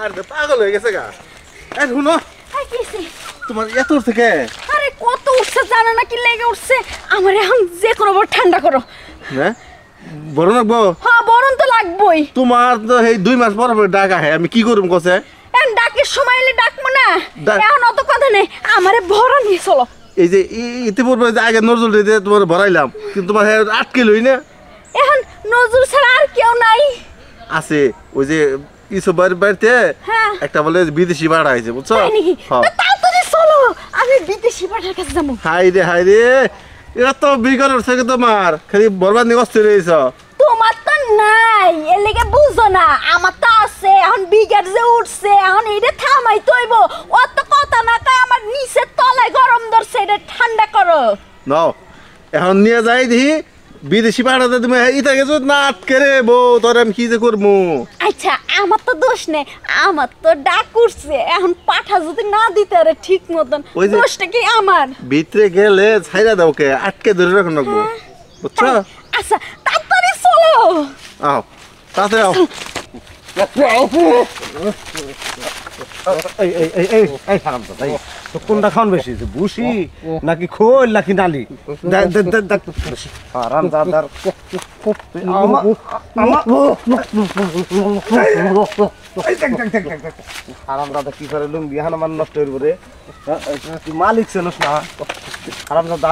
আর পাগল হয়ে গেছে গা। এই শুনো তোমার এত উঠছে কে? আরে কত উঠছে জানো না কি লেগে উঠছে আমার এখন যে কোনো বড় ঠান্ডা করো। হ্যাঁ বড় লাগবো? হ্যাঁ বরণ তো লাগবই। তোমার তো এই 2 মাস পর পর ডাক আহে, আমি কি করব কসে? এখন ডাকের সময় এলে ডাকবো না, এখন অত কথা নেই, আমারে ভরা নিয়ে চলো। এই যে ইতিপূর্বে যে আগে নজরুল দিয়ে তোমার ভরাইলাম, কিন্তু তোমার আটকে লই না। এখন নজরুল ছাড়া আর কেউ নাই আছে ওই যে ইসবার বাড়িতে একটা বলে বিদেশি ভাড়া আইছে বুঝছো? তাড়াতাড়ি চলো, আমি বিদেশি পাঠার কাছে যাবো। হাই রে এরা তো বিগড় উঠছে তোমার, খালি বরবাদ নিয়ে কষ্ট রয়েছ। তোমার তো নাই এর লেগে বুঝো না, আমার তো আছে। এখন বিঘার যে উঠছে এখন এটা থামাই তৈব, অত কথা না কয় আমার নিচের তলায় গরম ধরছে, এটা ঠান্ডা করো। নাও এখন নিয়ে যাই দেখি বিদেশি পাঠাতে তুমি ইটা গেছো না আটকে রে বউ, তোর আমি কি যে করবো? আচ্ছা আমার তো দোষ নেই, আমার তো ডাক উঠছে, এখন পাঠা যদি না দিতে আরে ঠিক মতন দোষটা কি আমার? ভিতরে গেলে ছাইরা দাও কে, আটকে ধরে রাখো রাখবো বুঝছো? আচ্ছা তাড়াতাড়ি চলো। আও তাড়াতাড়ি আও। কোনটা খাওয়ান বেশি, বুসি নাকি খোল নাকি নালি? হারাম দাদা কি করে লুঙ্গি হান আমার নষ্ট হইব রে? মালিক ছিলস না হারাম দাদা?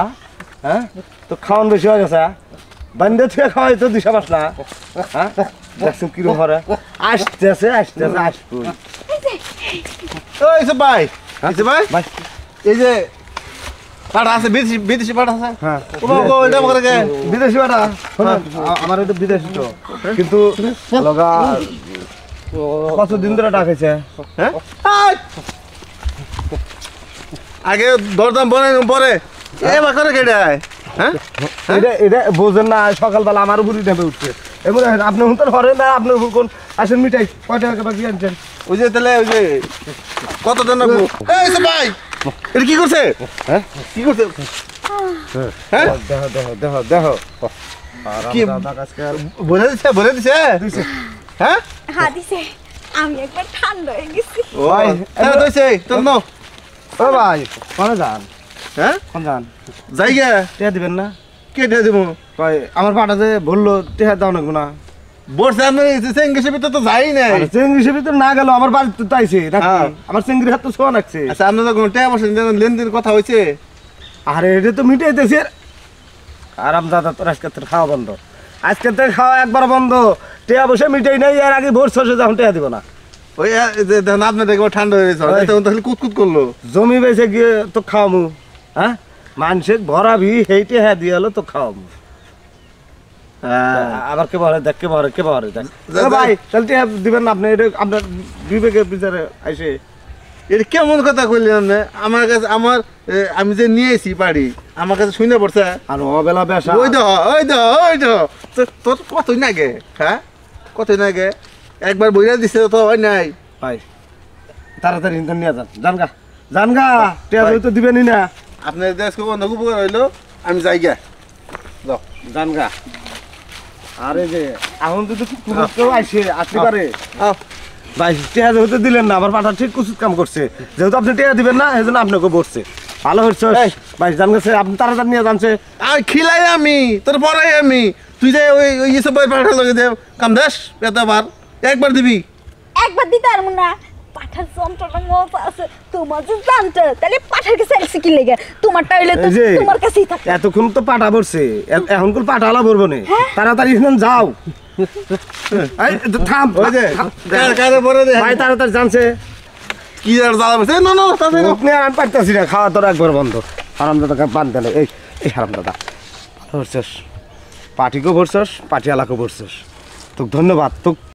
হ্যাঁ তো খাওয়ান বেশি হয়ে গেছে, বান্ধে থেকে খাওয়াই তো দিশা পাস না। হ্যাঁ দেখছেন কিরকম করে আসতেছে আসতেছে আসবো। এই ভাই ভাই এই যে পাঠা আছে বিদেশি পাঠা আছে। হ্যাঁ বিদেশি পাঠা আমার এটা বিদেশি তো, কিন্তু লগা কতদিন ধরে ডাকেছে। হ্যাঁ আগে দরদাম বনে পরে এবার করে কেটায়। হ্যাঁ এটা এটা বোঝেন না, সকালবেলা আমার উপরই নেমে উঠছে। এমন আপনি হুঁতার হরেন না, আপনার কোন আসেন মিঠাই কয় টাকা বাকি আনছেন? ওই যে তাহলে ওই যে কত দেন ভাই এটা কি করছে? হ্যাঁ কি করছে? হ্যাঁ দেখো দেখো দেখো দেখো কি বলে দিছে? হ্যাঁ হ্যাঁ দিছে, আমি একবার ঠান্ডা হয়ে গেছি। ওই এটা দইছে তোর নাও। ও ভাই কোনে যান? হ্যাঁ কোন যান? জায়গা টিয়া দিবেন না? কে দিয়ে দেবো? কয় আমার পাঠাতে বললো টিয়া দাও নাকবো না। বলছে আমি চেঙ্গিসের ভিতরে তো যাই নাই। চেঙ্গিসের ভিতরে না গেল আমার বাড়িতে তো আইছে আমার চেঙ্গির হাত তো ছোঁয়া লাগছে। আচ্ছা আপনার কোনো টাকা পয়সা লেনদেন কথা হয়েছে? আরে এটা তো মিটাইতেছে। আরাম দাদা তোর আজকে তোর খাওয়া বন্ধ, আজকে তোর খাওয়া একবার বন্ধ। টিয়া বসে মিটাই নাই, এর আগে ভোর শেষে যখন টিয়া দিব না। ওই যে দেখুন আপনার দেখবো ঠান্ডা হয়ে গেছে তখন তাহলে কুতকুত করলো। জমি বেঁচে গিয়ে তো খাওয়ামু, হ্যাঁ মানুষের ভরাবি সেইটে হ্যাঁ দিয়ে হলো তো খাওয়ামু। আবার কে বলে দেখ কে বলে দেখ ভাই তাহলে টিয়া দিবেন না আপনি? এটা আপনার বিবেকের বিচারে আইসে এটা কেমন কথা কইলেন? আমার কাছে আমি যে নিয়েছি বাড়ি আমার কাছে শুনে পড়ছে। আর অবেলা বেশা ওই তোর কতই নাগে? হ্যাঁ কতই নাগে? একবার বইরা দিছে তো হয় নাই ভাই, তাড়াতাড়ি ইনকাম নিয়ে যান গা টিয়া তো দিবেনই না। আপনার দেশ বন্ধ উপকার হইলো, আমি যাই গা যান গা। আরে যে এখন যদি কেউ আসতে পারে ভাই, টিয়া যেহেতু দিলেন না, আমার পাঠা ঠিক কুচুত কাম করছে। যেহেতু আপনি টিয়া দিবেন না এই জন্য আপনাকে বসছে। ভালো হচ্ছে ভাই, জান গেছে আপনি তাড়াতাড়ি নিয়ে জানছে। আর খিলাই আমি তোর পড়াই আমি, তুই যে ওই ইসব বই পাঠা লগে দেব কাম দাস এতবার একবার দিবি। একবার দিতে পারবো না, পাঠার যন্ত্রটা মজা আছে। তোমার যে জানতো তাহলে পাঠার কাছে এসে কি লেগে? তোমারটা হইলে তো তোমার কাছেই থাকে। এতক্ষণ তো পাঠা পড়ছে, এখন কোন পাঠা হলা পড়বো না। তাড়াতাড়ি যাও থাম ভাই, তাড়াতাড়ি জানছে কি আর জ্বালাবে না না আমি পারতেছি না। খাওয়া তোর একবার বন্ধ। হারাম দাদা বান দিলে এই হারাম দাদা ভালো ভরছস, পাটিকেও ভরছস, পাটিয়ালাকেও ভরছস। তোকে ধন্যবাদ। তোকে